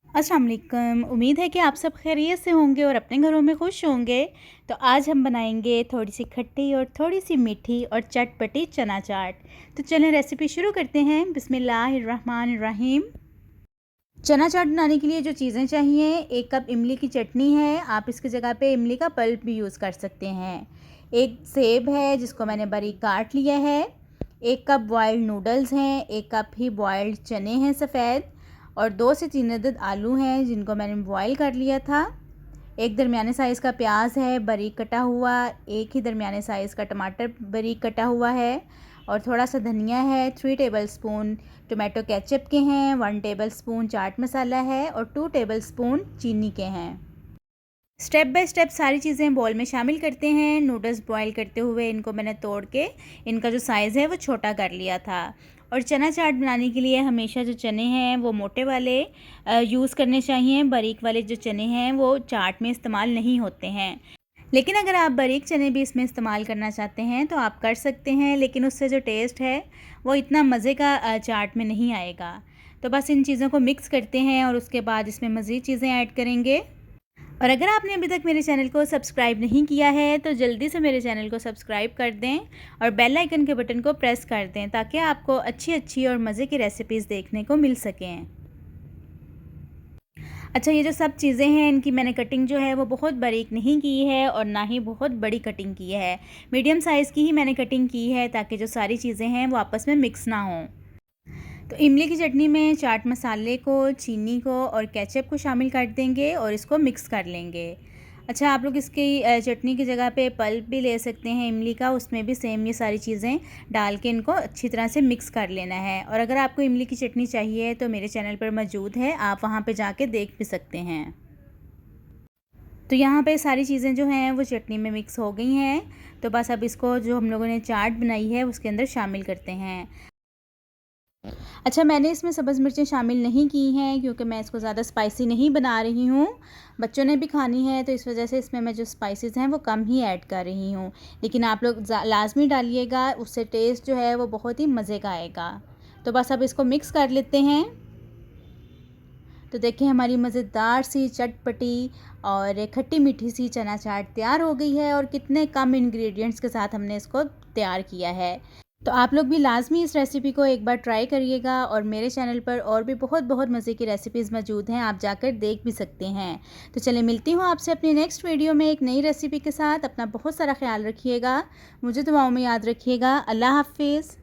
अस्सलाम वालेकुम। उम्मीद है कि आप सब खैरियत से होंगे और अपने घरों में खुश होंगे। तो आज हम बनाएंगे थोड़ी सी खट्टी और थोड़ी सी मीठी और चटपटी चना चाट। तो चलें रेसिपी शुरू करते हैं। बिस्मिल्लाहिर्रहमानिर्रहीम। चना चाट बनाने के लिए जो चीज़ें चाहिए, 1 कप इमली की चटनी है। आप इसकी जगह पे इमली का पल्प भी यूज़ कर सकते हैं। 1 सेब है जिसको मैंने बारीक काट लिया है। 1 कप बॉयल्ड नूडल्स हैं। 1 कप ही बॉयल्ड चने हैं सफ़ेद। और 2 से 3 अदद आलू हैं जिनको मैंने बॉयल कर लिया था। एक दरमियाने साइज़ का प्याज है बारीक कटा हुआ। एक ही दरमियाने साइज़ का टमाटर बारीक कटा हुआ है। और थोड़ा सा धनिया है। 3 टेबलस्पून टोमेटो केचप के हैं। 1 टेबलस्पून चाट मसाला है और 2 टेबलस्पून चीनी के हैं। स्टेप बाय स्टेप सारी चीज़ें बॉल में शामिल करते हैं। नूडल्स बॉयल करते हुए इनको मैंने तोड़ के इनका जो साइज़ है वो छोटा कर लिया था। और चना चाट बनाने के लिए हमेशा जो चने हैं वो मोटे वाले यूज़ करने चाहिए। बारीक वाले जो चने हैं वो चाट में इस्तेमाल नहीं होते हैं। लेकिन अगर आप बारीक चने भी इसमें इस्तेमाल करना चाहते हैं तो आप कर सकते हैं, लेकिन उससे जो टेस्ट है वो इतना मज़े का चाट में नहीं आएगा। तो बस इन चीज़ों को मिक्स करते हैं और उसके बाद इसमें मज़ीद चीज़ें ऐड करेंगे। और अगर आपने अभी तक मेरे चैनल को सब्सक्राइब नहीं किया है तो जल्दी से मेरे चैनल को सब्सक्राइब कर दें और बेल आइकन के बटन को प्रेस कर दें ताकि आपको अच्छी अच्छी और मज़े की रेसिपीज़ देखने को मिल सकें। अच्छा, ये जो सब चीज़ें हैं इनकी मैंने कटिंग जो है वो बहुत बारीक नहीं की है और ना ही बहुत बड़ी कटिंग की है। मीडियम साइज़ की ही मैंने कटिंग की है ताकि जो सारी चीज़ें हैं वो आपस में मिक्स ना हों। तो इमली की चटनी में चाट मसाले को, चीनी को और केचप को शामिल कर देंगे और इसको मिक्स कर लेंगे। अच्छा, आप लोग इसकी चटनी की जगह पे पल्प भी ले सकते हैं इमली का, उसमें भी सेम ये सारी चीज़ें डाल के इनको अच्छी तरह से मिक्स कर लेना है। और अगर आपको इमली की चटनी चाहिए तो मेरे चैनल पर मौजूद है, आप वहाँ पे जाके देख भी सकते हैं। तो यहाँ पे सारी चीज़ें जो हैं वो चटनी में मिक्स हो गई हैं। तो बस अब इसको जो हम लोगों ने चाट बनाई है उसके अंदर शामिल करते हैं। अच्छा, मैंने इसमें सब्ज़ मिर्चें शामिल नहीं की हैं क्योंकि मैं इसको ज़्यादा स्पाइसी नहीं बना रही हूँ। बच्चों ने भी खानी है तो इस वजह से इसमें मैं जो स्पाइसेस हैं वो कम ही ऐड कर रही हूँ। लेकिन आप लोग लाज़मी डालिएगा, उससे टेस्ट जो है वो बहुत ही मज़े का आएगा। तो बस अब इसको मिक्स कर लेते हैं। तो देखिए हमारी मज़ेदार सी चटपटी और खट्टी मीठी सी चना चाट तैयार हो गई है और कितने कम इंग्रेडिएंट्स के साथ हमने इसको तैयार किया है। तो आप लोग भी लाज़मी इस रेसिपी को एक बार ट्राई करिएगा और मेरे चैनल पर और भी बहुत बहुत मज़े की रेसिपीज़ मौजूद हैं, आप जाकर देख भी सकते हैं। तो चलिए मिलती हूँ आपसे अपनी नेक्स्ट वीडियो में एक नई रेसिपी के साथ। अपना बहुत सारा ख्याल रखिएगा, मुझे दुआओं में याद रखिएगा। अल्लाह हाफ़िज़।